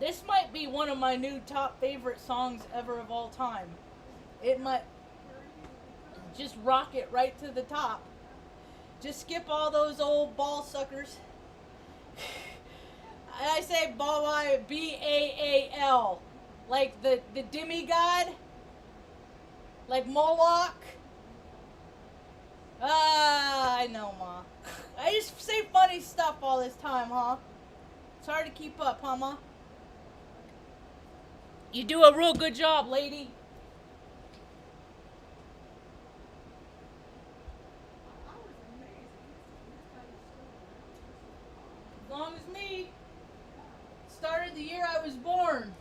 This might be one of my new top favorite songs ever of all time. It might just rock it right to the top. Just skip all those old ball suckers. I say Baal, Baal, like the demigod, like Moloch. I know, Ma. I just say funny stuff all this time, huh? It's hard to keep up, huh, Ma? You do a real good job, lady. As long as me. Started the year I was born.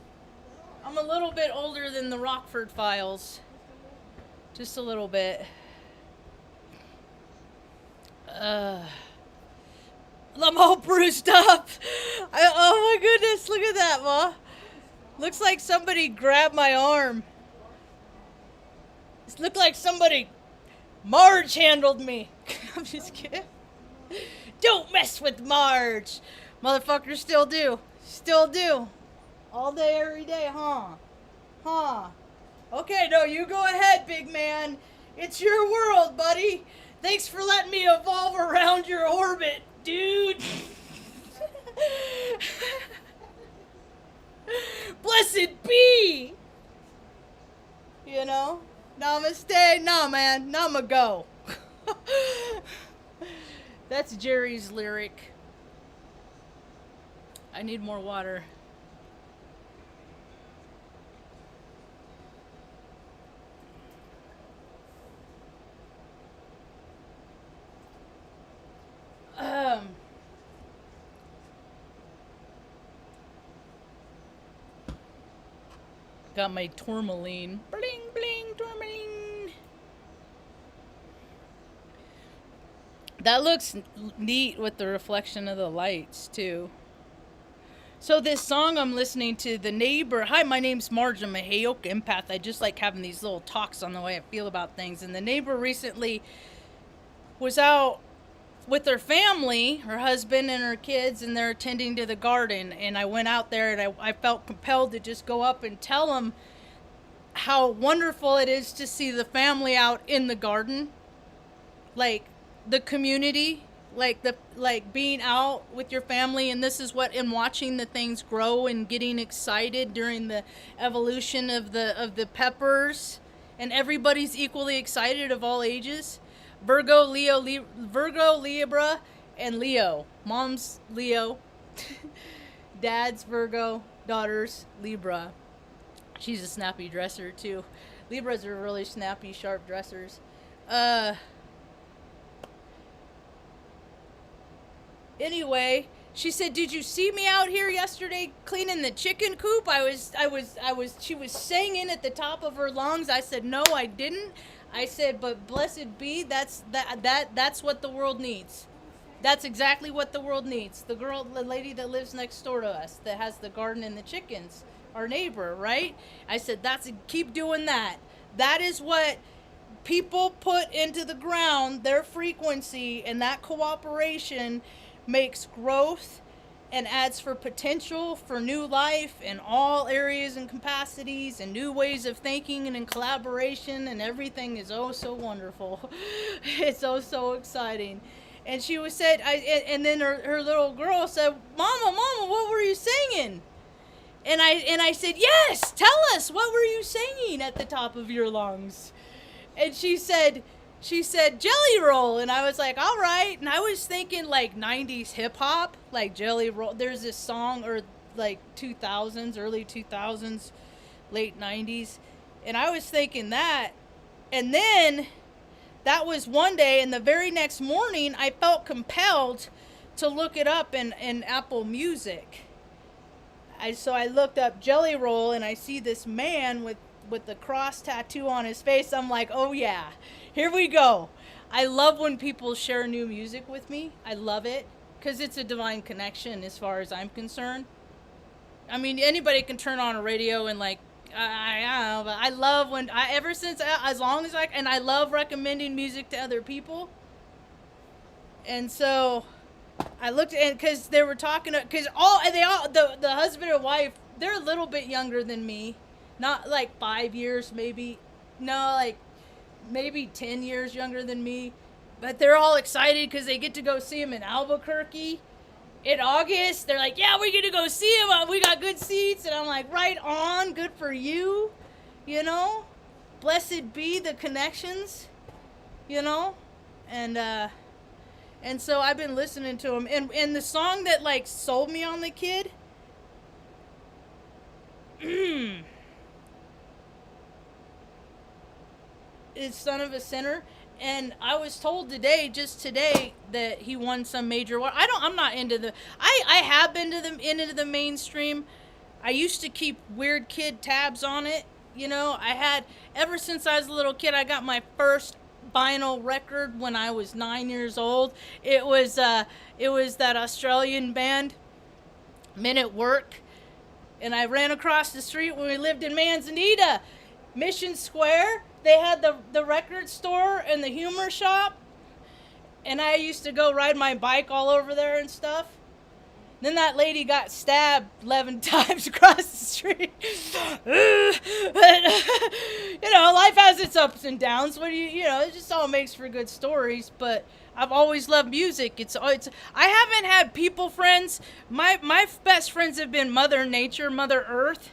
I'm a little bit older than the Rockford Files. Just a little bit. I'm all bruised up. Oh my goodness, look at that, Ma. Looks like somebody grabbed my arm. It looked like somebody, Marge handled me. I'm just kidding. Don't mess with Marge. Motherfuckers still do. Still do. All day, every day, huh? Huh. Okay, no, you go ahead, big man. It's your world, buddy. Thanks for letting me evolve around your orbit, dude. Blessed be. You know? Namaste. Nah, man. Namago. That's Jerry's lyric. I need more water. Got my tourmaline. Bling, bling, tourmaline. That looks neat with the reflection of the lights, too. So this song I'm listening to, the neighbor... Hi, my name's Marge. I'm a Hayoke empath. I just like having these little talks on the way I feel about things. And the neighbor recently was out with her family, her husband and her kids, and they're attending to the garden. And I went out there and I felt compelled to just go up and tell them how wonderful it is to see the family out in the garden. Like the community, like being out with your family, and this is what, in watching the things grow and getting excited during the evolution of the peppers, and everybody's equally excited of all ages. Virgo, Libra, and Leo. Mom's Leo, dad's Virgo, daughter's Libra. She's a snappy dresser too. Libras are really snappy, sharp dressers. Anyway, she said, "Did you see me out here yesterday cleaning the chicken coop?" She was singing at the top of her lungs. I said, "No, I didn't." I said, "But blessed be, that's what the world needs. That's exactly what the world needs. The lady that lives next door to us, that has the garden and the chickens, our neighbor, right?" I said, keep doing that. That is what people put into the ground, their frequency, and that cooperation makes growth and adds for potential for new life in all areas and capacities and new ways of thinking and in collaboration, and everything is oh so wonderful. It's oh so exciting. And she was said, and then her little girl said, Mama, what were you singing?" And I said, "Yes, tell us, what were you singing at the top of your lungs?" And she said, "Jelly Roll." And I was like, all right. And I was thinking like 90s hip hop, like Jelly Roll. There's this song, or like 2000s, early 2000s, late 90s. And I was thinking that. And then that was one day, and the very next morning I felt compelled to look it up in Apple Music. So I looked up Jelly Roll, and I see this man with the cross tattoo on his face. I'm like, oh yeah, here we go. I love when people share new music with me. I love it because it's a divine connection as far as I'm concerned. I mean, anybody can turn on a radio and like, I don't know, but I love when as long as and I love recommending music to other people. And so I looked, and because they were talking, because the husband and wife they're a little bit younger than me. Not like 5 years, maybe. No, like maybe 10 years younger than me. But they're all excited because they get to go see him in Albuquerque in August. They're like, yeah, we're going to go see him. We got good seats. And I'm like, right on. Good for you. You know? Blessed be the connections. You know? And so I've been listening to him. And the song that, like, sold me on the kid... is Son of a Sinner. And I was told just today, that he won some major award. I'm not into the... I have been into the mainstream. I used to keep Weird Kid tabs on it. You know, ever since I was a little kid, I got my first vinyl record when I was 9 years old. It was that Australian band, Men at Work. And I ran across the street when we lived in Manzanita, Mission Square. They had the record store and the humor shop. And I used to go ride my bike all over there and stuff. Then that lady got stabbed 11 times across the street. But, you know, life has its ups and downs. It just all makes for good stories. But I've always loved music. I haven't had people friends. My best friends have been Mother Nature, Mother Earth.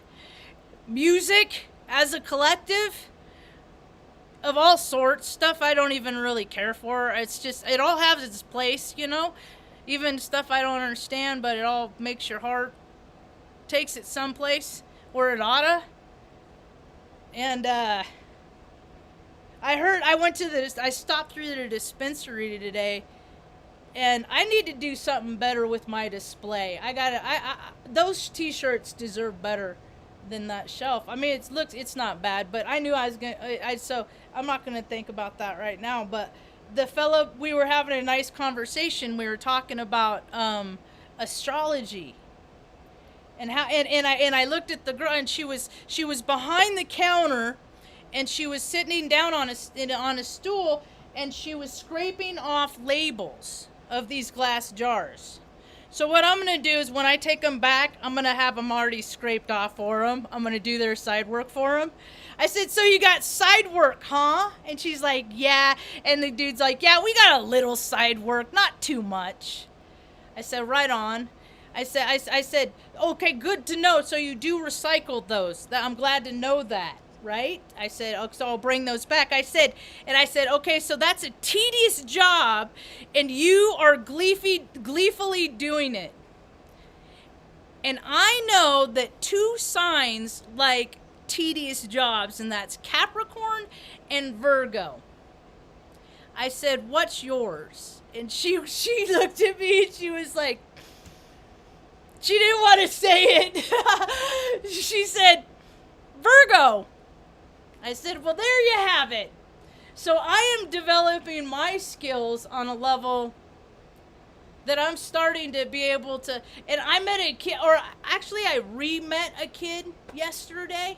Music as a collective of all sorts. Stuff I don't even really care for. It's just, it all has its place, you know? Even stuff I don't understand, but it all makes your heart, takes it someplace where it oughta. And, I stopped through the dispensary today, and I need to do something better with my display. Those t-shirts deserve better than that shelf. I mean, it's not bad, but I knew I was so I'm not gonna think about that right now, but the fellow, we were having a nice conversation. We were talking about astrology, and how and I looked at the girl, and she was behind the counter, and she was sitting down on a stool, and she was scraping off labels of these glass jars. So what I'm going to do is when I take them back, I'm going to have them already scraped off for them. I'm going to do their side work for them. I said, so you got side work, huh? And she's like, yeah. And the dude's like, yeah, we got a little side work, not too much. I said, right on. I said, okay, good to know. So you do recycle those. I'm glad to know that, right? I said, oh, so I'll bring those back. I said, okay, so that's a tedious job, and you are gleefully doing it. And I know that two signs like tedious jobs, and that's Capricorn and Virgo. I said, what's yours? And she looked at me, and she was like, she didn't want to say it. She said, Virgo. I said, well, there you have it. So I am developing my skills on a level that I'm starting to be able to, and I met a kid, or actually I re-met a kid yesterday,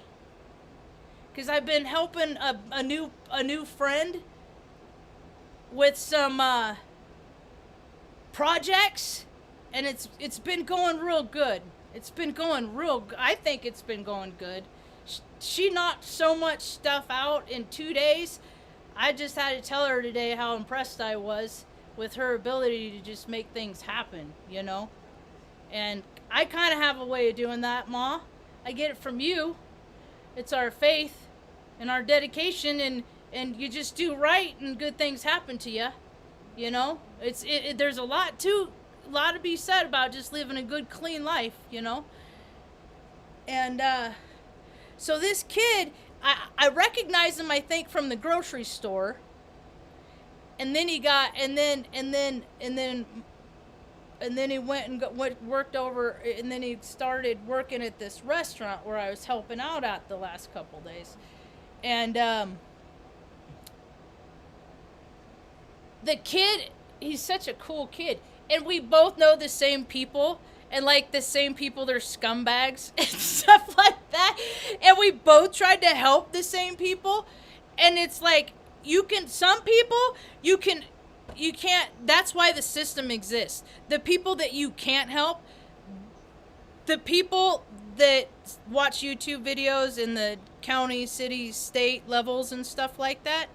because I've been helping a new friend with some projects, and it's been going real good. I think it's been going good. She knocked so much stuff out in 2 days. I just had to tell her today how impressed I was with her ability to just make things happen, you know? And I kind of have a way of doing that, Ma. I get it from you. It's our faith and our dedication, and you just do right and good things happen to you, you know? There's a lot to be said about just living a good, clean life, you know? And, so this kid, I recognized him, I think, from the grocery store. And then he went and worked over, and then he started working at this restaurant where I was helping out at the last couple days. And the kid, he's such a cool kid. And we both know the same people. And like the same people, they're scumbags and stuff like that. And we both tried to help the same people. And it's like, some people, you can't, that's why the system exists. The people that you can't help, the people that watch YouTube videos in the county, city, state levels and stuff like that,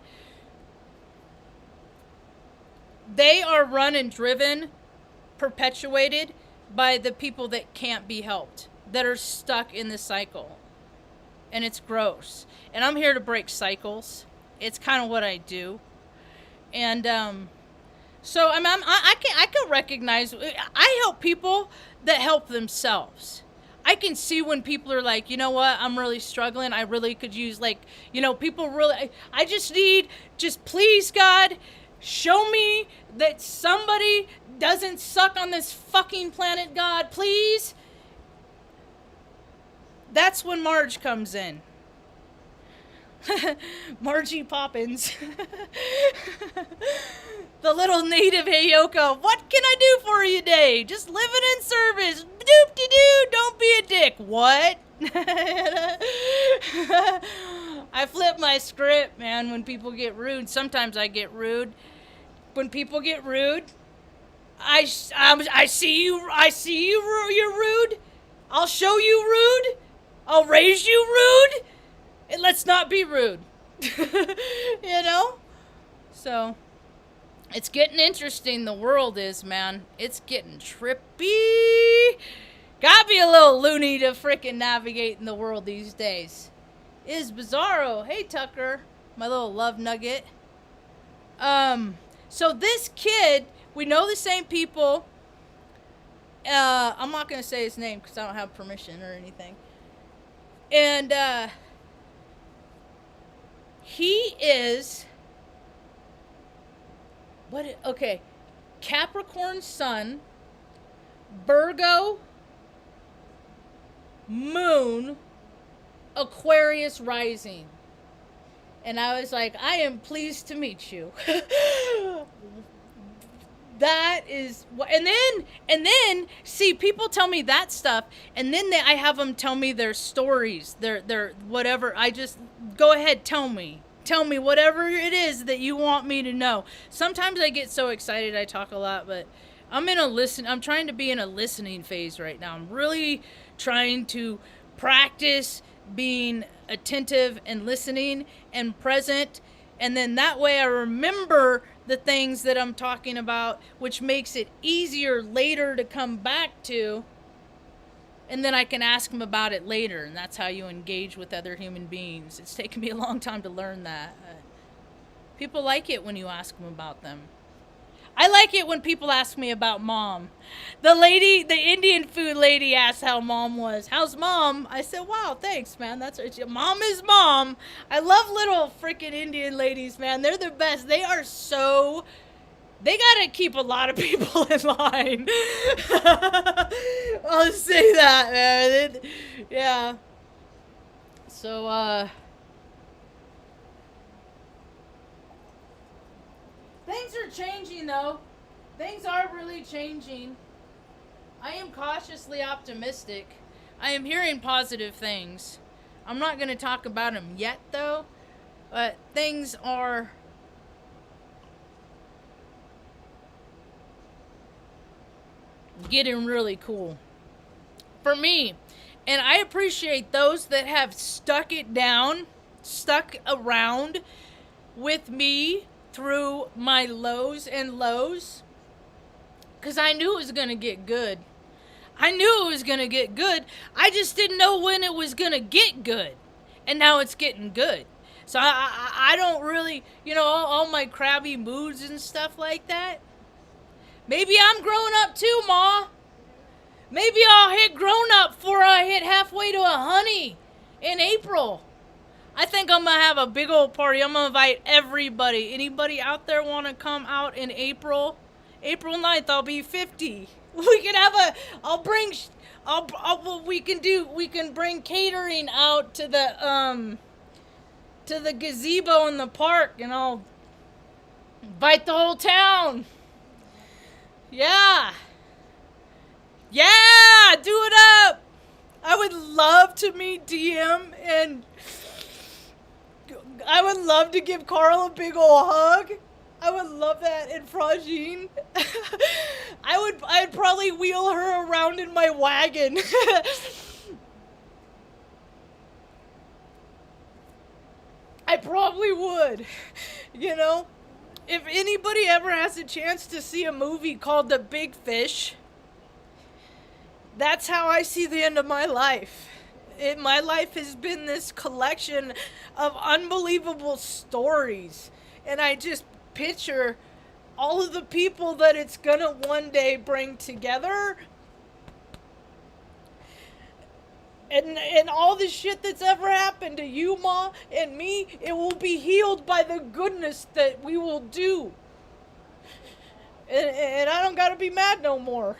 they are run and driven, perpetuated by the people that can't be helped, that are stuck in the cycle. And it's gross. And I'm here to break cycles. It's kind of what I do. And so I can recognize, I help people that help themselves. I can see when people are like, you know what, I'm really struggling. I really could use, like, you know, people really, I just need, just please, God, show me that somebody doesn't suck on this fucking planet, God, please. That's when Marge comes in. Margie Poppins. The little native Heyoka. What can I do for you today? Just living in service. Doop-de-doo. Don't be a dick. What? I flip my script, man, when people get rude. Sometimes I get rude. When people get rude, I see you, you're rude. I'll show you rude. I'll raise you rude. And let's not be rude. You know? So, it's getting interesting. The world is, man. It's getting trippy. Gotta be a little loony to frickin' navigate in the world these days. Is Bizarro. Hey, Tucker. My little love nugget. So this kid, we know the same people. I'm not going to say his name because I don't have permission or anything. And, he is, okay, Capricorn Sun, Virgo, Moon, Aquarius Rising. And I was like, I am pleased to meet you. That is, and then, see, people tell me that stuff, and then I have them tell me their stories, their whatever. I just, go ahead, tell me whatever it is that you want me to know. Sometimes I get so excited I talk a lot, but I'm trying to be in a listening phase right now. I'm really trying to practice being attentive and listening and present, and then that way I remember the things that I'm talking about, which makes it easier later to come back to, and then I can ask them about it later, and that's how you engage with other human beings. It's taken me a long time to learn that. People like it when you ask them about them. I like it when people ask me about mom. The Indian food lady asked how mom was. How's mom? I said, wow, thanks, man. Mom is mom. I love little freaking Indian ladies, man. They're the best. They gotta keep a lot of people in line. I'll say that, man. Yeah. So, things are changing, though. Things are really changing. I am cautiously optimistic. I am hearing positive things. I'm not going to talk about them yet, though. But things are getting really cool. For me. And I appreciate those that have stuck it down, stuck around with me through my lows and lows, because I knew it was going to get good. I just didn't know when it was going to get good. And now it's getting good. So I don't really, all my crabby moods and stuff like that. Maybe I'm growing up too, Ma. Maybe I'll hit grown up before I hit halfway to a honey in April. I think I'm going to have a big old party. I'm going to invite everybody. Anybody out there want to come out in April? April 9th, I'll be 50. We can we can bring catering out to the gazebo in the park, and I'll invite the whole town. Yeah. Yeah, do it up. I would love to meet DM, and I would love to give Carl a big ol' hug. I would love that. And Frangine. I'd probably wheel her around in my wagon. I probably would. You know, if anybody ever has a chance to see a movie called The Big Fish, that's how I see the end of my life. My life has been this collection of unbelievable stories. And I just picture all of the people that it's gonna one day bring together. And all the shit that's ever happened to you, Ma, and me, it will be healed by the goodness that we will do. And I don't gotta be mad no more.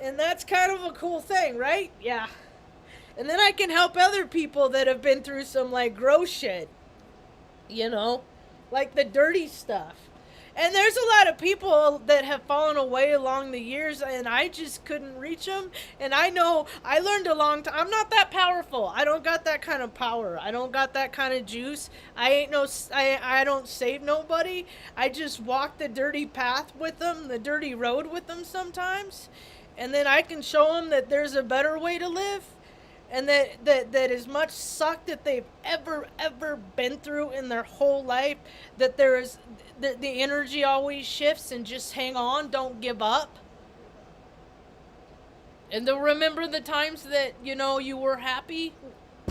And that's kind of a cool thing, right? Yeah. And then I can help other people that have been through some, like, gross shit. You know? Like the dirty stuff. And there's a lot of people that have fallen away along the years, and I just couldn't reach them. And I know I learned a long time. I'm not that powerful. I don't got that kind of power. I don't got that kind of juice. I don't save nobody. I just walk the dirty path with them, the dirty road with them sometimes. And then I can show them that there's a better way to live. And that as much suck that they've ever been through in their whole life, that there is the energy always shifts, and just hang on, don't give up. And they'll remember the times that, you know, you were happy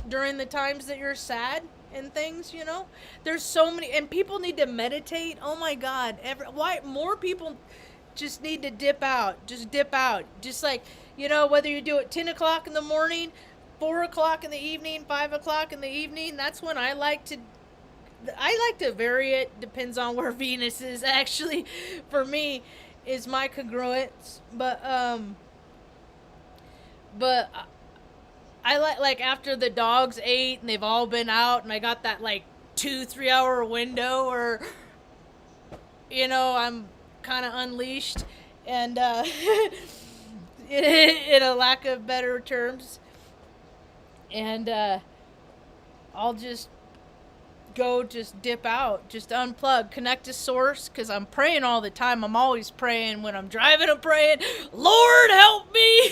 during the times that you're sad and things, you know. There's so many, and people need to meditate. Oh my God, why more people just need to dip out. Just dip out. Just like, you know, whether you do it 10 o'clock in the morning, 4 o'clock in the evening, 5 o'clock in the evening, that's when I like to vary it. Depends on where Venus is, actually, for me, is my congruence. But I like after the dogs ate and they've all been out, and I got that like 2-3 hour window, or, you know, I'm kind of unleashed, and in a lack of better terms, and I'll just dip out, just unplug, connect to source, because I'm praying all the time. I'm always praying. When I'm driving, I'm praying, Lord help me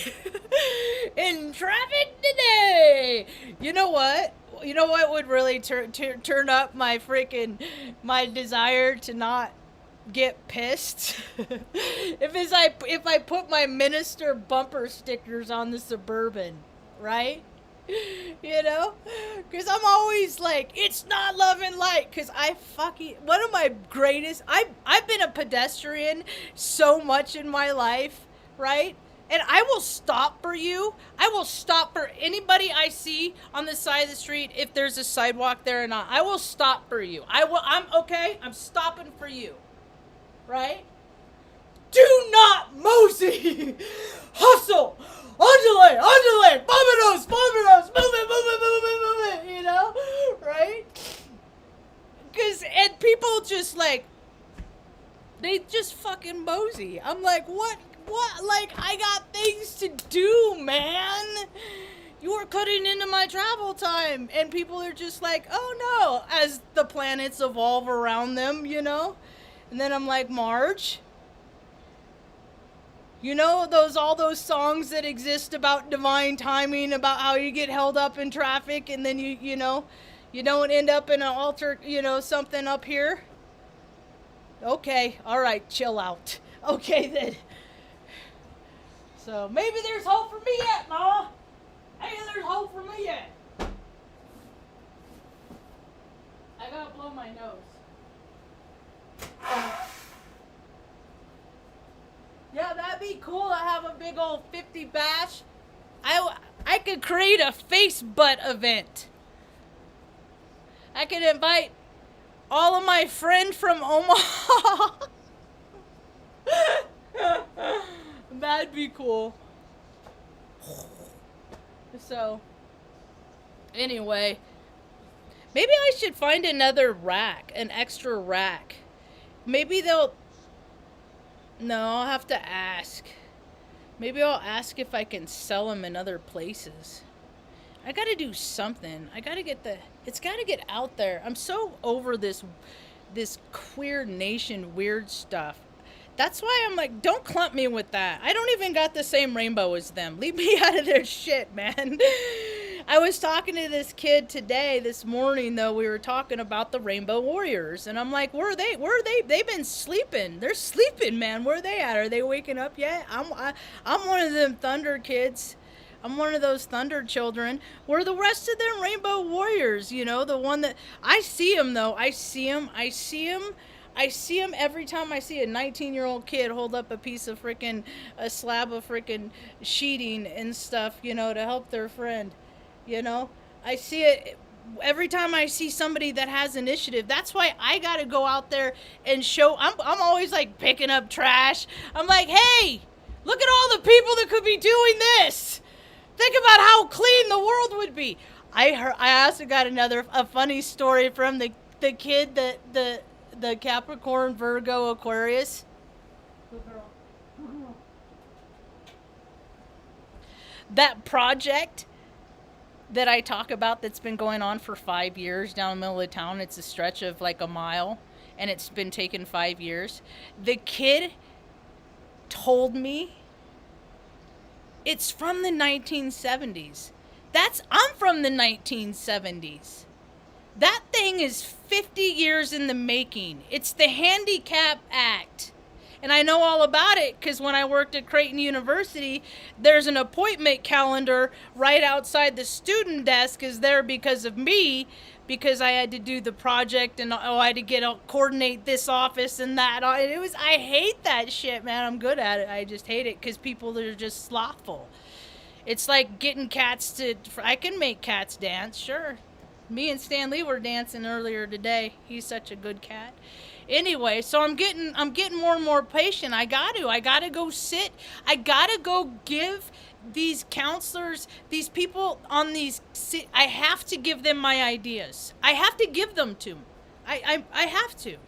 in traffic today. You know what would really turn up my desire to not get pissed? if I put my minister bumper stickers on the Suburban, right? You know, because I'm always like, it's not love and light, because one of my greatest, I've been a pedestrian so much in my life, right? And I will stop for you. I will stop for anybody I see on the side of the street, if there's a sidewalk there or not. I will stop for you. I'm stopping for you, right? Do not mosey. Hustle. Undulate, vominos, move it, you know, right? And people just like, they just fucking mosey. I'm like, what, like, I got things to do, man. You are cutting into my travel time. And people are just like, oh no, as the planets evolve around them, you know? And then I'm like, Marge, you know, all those songs that exist about divine timing, about how you get held up in traffic and then you don't end up in an altar, you know, something up here? Okay, all right, chill out. Okay then. So maybe there's hope for me yet, Ma. Maybe there's hope for me yet. I gotta blow my nose. Yeah, that'd be cool to have a big old 50 bash. I could create a face butt event. I could invite all of my friends from Omaha. That'd be cool. So, anyway, maybe I should find another rack, an extra rack. Maybe No, I'll have to ask. Maybe I'll ask if I can sell them in other places. I gotta do something. It's gotta get out there. I'm so over this queer nation weird stuff. That's why I'm like, don't clump me with that. I don't even got the same rainbow as them. Leave me out of their shit, man. I was talking to this kid today, this morning, though. We were talking about the Rainbow Warriors. And I'm like, where are they? Where are they? They've been sleeping. They're sleeping, man. Where are they at? Are they waking up yet? I'm one of them Thunder kids. I'm one of those Thunder children. Where the rest of them Rainbow Warriors, you know, the one that I see them though. I see them. I see them every time I see a 19-year-old kid hold up a slab of freaking sheeting and stuff, you know, to help their friend. You know, I see it every time I see somebody that has initiative. That's why I got to go out there and show. I'm always like picking up trash. I'm like, hey, look at all the people that could be doing this. Think about how clean the world would be. I also got a funny story from the kid that the Capricorn, Virgo, Aquarius. Good girl. That project that I talk about that's been going on for 5 years down the middle of town. It's a stretch of like a mile, and it's been taking 5 years. The kid told me it's from the 1970s. I'm from the 1970s. That thing is 50 years in the making. It's the Handicap Act. And I know all about it because when I worked at Creighton University, there's an appointment calendar right outside the student desk is there because of me, because I had to do the project and I had to coordinate this office and that. I hate that shit, man. I'm good at it. I just hate it because people are just slothful. It's like getting cats I can make cats dance, sure. Me and Stan Lee were dancing earlier today. He's such a good cat. Anyway, so I'm getting more and more patient. I gotta go sit. I gotta go give these counselors, these people on these. I have to give them my ideas. I have to give them to them. I have to.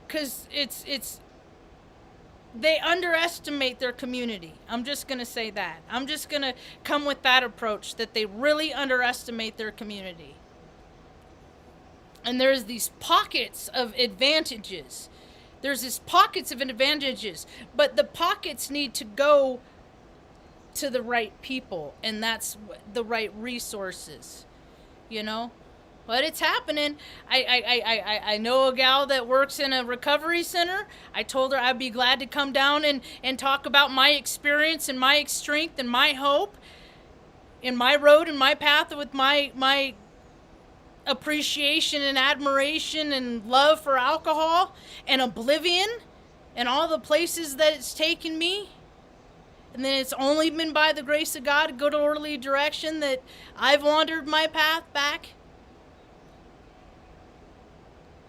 Cause it's they underestimate their community. I'm just going to say that. I'm just going to come with that approach that they really underestimate their community. And there's these pockets of advantages. But the pockets need to go to the right people, and that's the right resources, you know? But it's happening. I know a gal that works in a recovery center. I told her I'd be glad to come down and talk about my experience and my strength and my hope in my road and my path with my appreciation and admiration and love for alcohol and oblivion and all the places that it's taken me. And then it's only been by the grace of God, good orderly direction, that I've wandered my path back.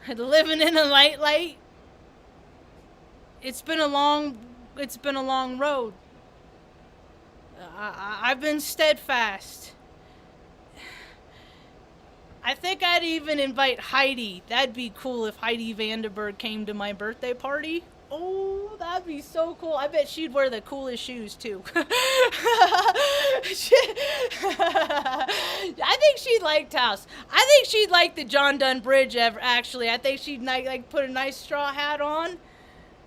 Living in a light. It's been a long road. I've been steadfast. I think I'd even invite Heidi. That'd be cool if Heidi Vandenberg came to my birthday party. Oh, that'd be so cool. I bet she'd wear the coolest shoes, too. I think she'd like Taos. I think she'd like the John Dunn Bridge, actually. I think she'd like put a nice straw hat on.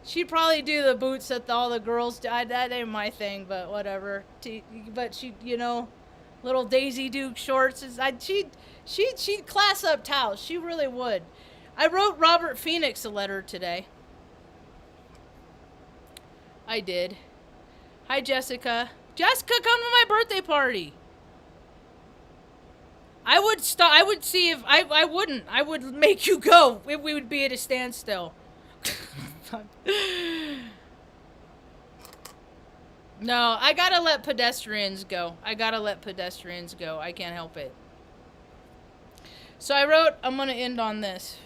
She'd probably do the boots that all the girls do. That ain't my thing, but whatever. But she, you know, little Daisy Duke shorts. She'd class up Taos. She really would. I wrote Robert Phoenix a letter today. I did. Hi, Jessica. Jessica, come to my birthday party. I would see if I wouldn't. I would make you go. We would be at a standstill. No, I gotta let pedestrians go. I can't help it. So I wrote, I'm gonna end on this.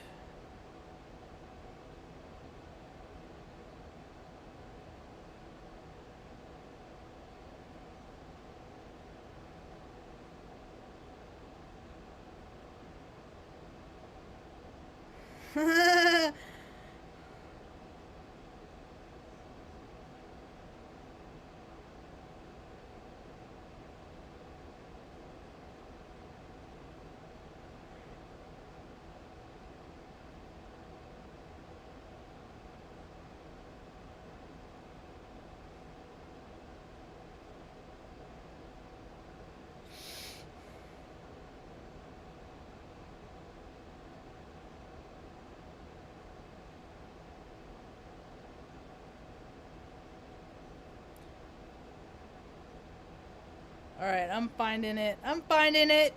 Alright, I'm finding it. I'm finding it.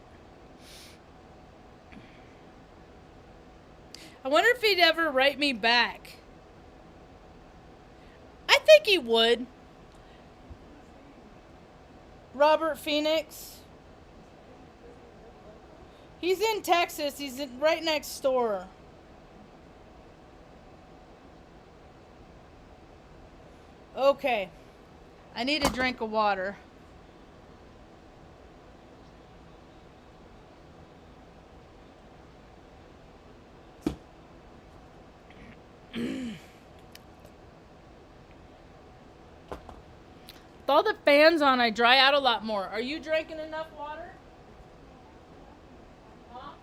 I wonder if he'd ever write me back. I think he would. Robert Phoenix. He's in Texas. He's right next door. Okay. I need a drink of water. With all the fans on, I dry out a lot more. Are you drinking enough water? Huh? I'm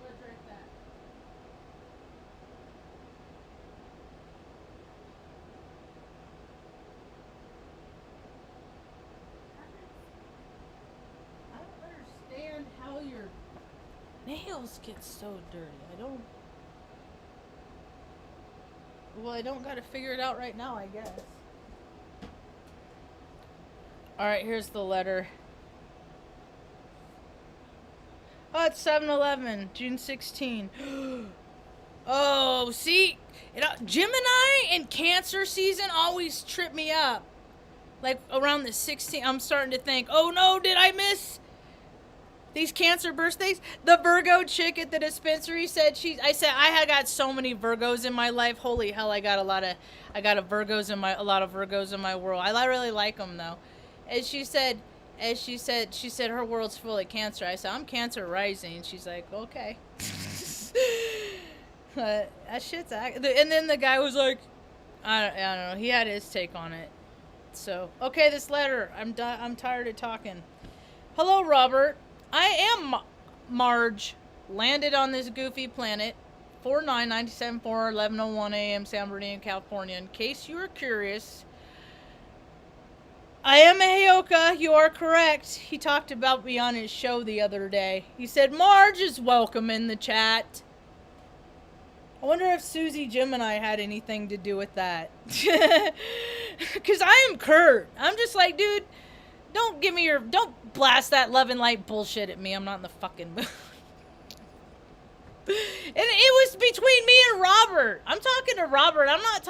gonna drink that. I don't understand how your nails get so dirty. I don't gotta figure it out right now, I guess. Alright, here's the letter. Oh, it's 7-Eleven, June 16. Oh, see? Gemini and Cancer season always trip me up. Like, around the 16th, I'm starting to think, oh no, did I miss these Cancer birthdays? The Virgo chick at the dispensary said I had got so many Virgos in my life. Holy hell, I got a lot of Virgos in my world. I really like them though. And she said her world's full of Cancer. I said, I'm Cancer rising. She's like, okay. That shit's and then the guy was like, I don't know. He had his take on it. So, okay, this letter. I'm tired of talking. Hello, Robert. I am Marge. Landed on this goofy planet. 4997 11:01 a.m. San Bernardino, California. In case you are curious, I am a Heyoka. You are correct. He talked about me on his show the other day. He said Marge is welcome in the chat. I wonder if Susie Gemini had anything to do with that. Because I am Kurt. I'm just like, dude, don't blast that love and light bullshit at me. I'm not in the fucking mood. And it was between me and Robert. I'm talking to Robert. I'm not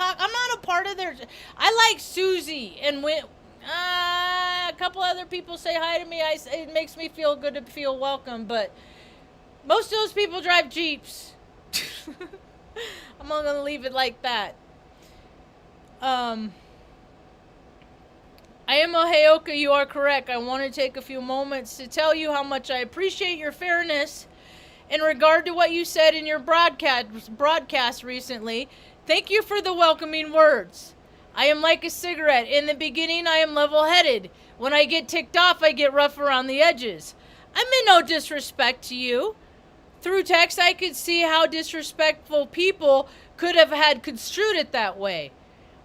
a part of their. I like Susie, and when a couple other people say hi to me, it makes me feel good to feel welcome. But most of those people drive Jeeps. I'm not gonna leave it like that. I am a Heyoka, you are correct. I want to take a few moments to tell you how much I appreciate your fairness in regard to what you said in your broadcast recently. Thank you for the welcoming words. I am like a cigarette. In the beginning, I am level-headed. When I get ticked off, I get rough around the edges. I meant no disrespect to you. Through text, I could see how disrespectful people could have had construed it that way.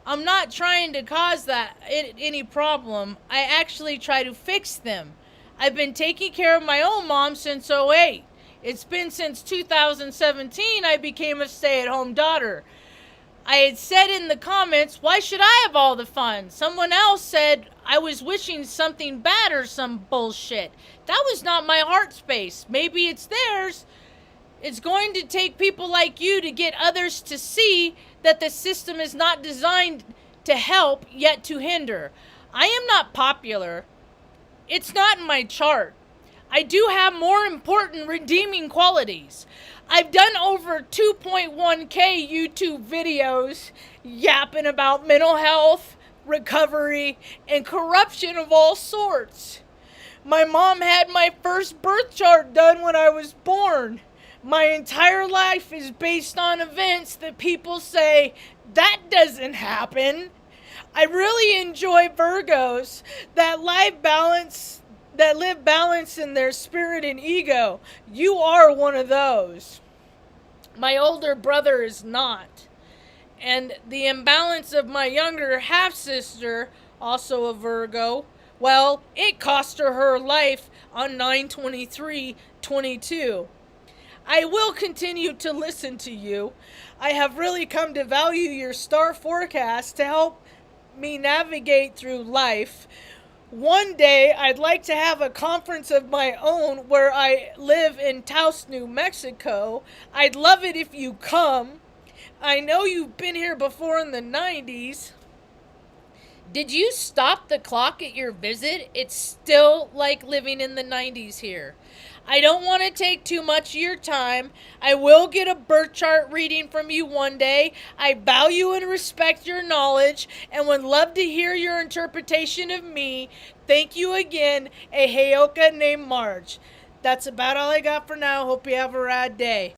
I'm not trying to cause any problem. I actually try to fix them. I've been taking care of my own mom since '08. It's been since 2017 I became a stay-at-home daughter. I had said in the comments, why should I have all the fun? Someone else said I was wishing something bad or some bullshit. That was not my heart space. Maybe it's theirs. It's going to take people like you to get others to see that the system is not designed to help, yet to hinder. I am not popular. It's not in my chart. I do have more important redeeming qualities. I've done over 2.1k YouTube videos yapping about mental health, recovery, and corruption of all sorts. My mom had my first birth chart done when I was born. My entire life is based on events that people say, that doesn't happen. I really enjoy Virgos that live balance in their spirit and ego. You are one of those. My older brother is not. And the imbalance of my younger half-sister, also a Virgo, well, it cost her life on 9/23/22. I will continue to listen to you. I have really come to value your star forecast to help me navigate through life. One day, I'd like to have a conference of my own where I live in Taos, New Mexico. I'd love it if you come. I know you've been here before in the 90s. Did you stop the clock at your visit? It's still like living in the 90s here. I don't want to take too much of your time. I will get a birth chart reading from you one day. I value and respect your knowledge and would love to hear your interpretation of me. Thank you again, a Heyoka named Marge. That's about all I got for now. Hope you have a rad day.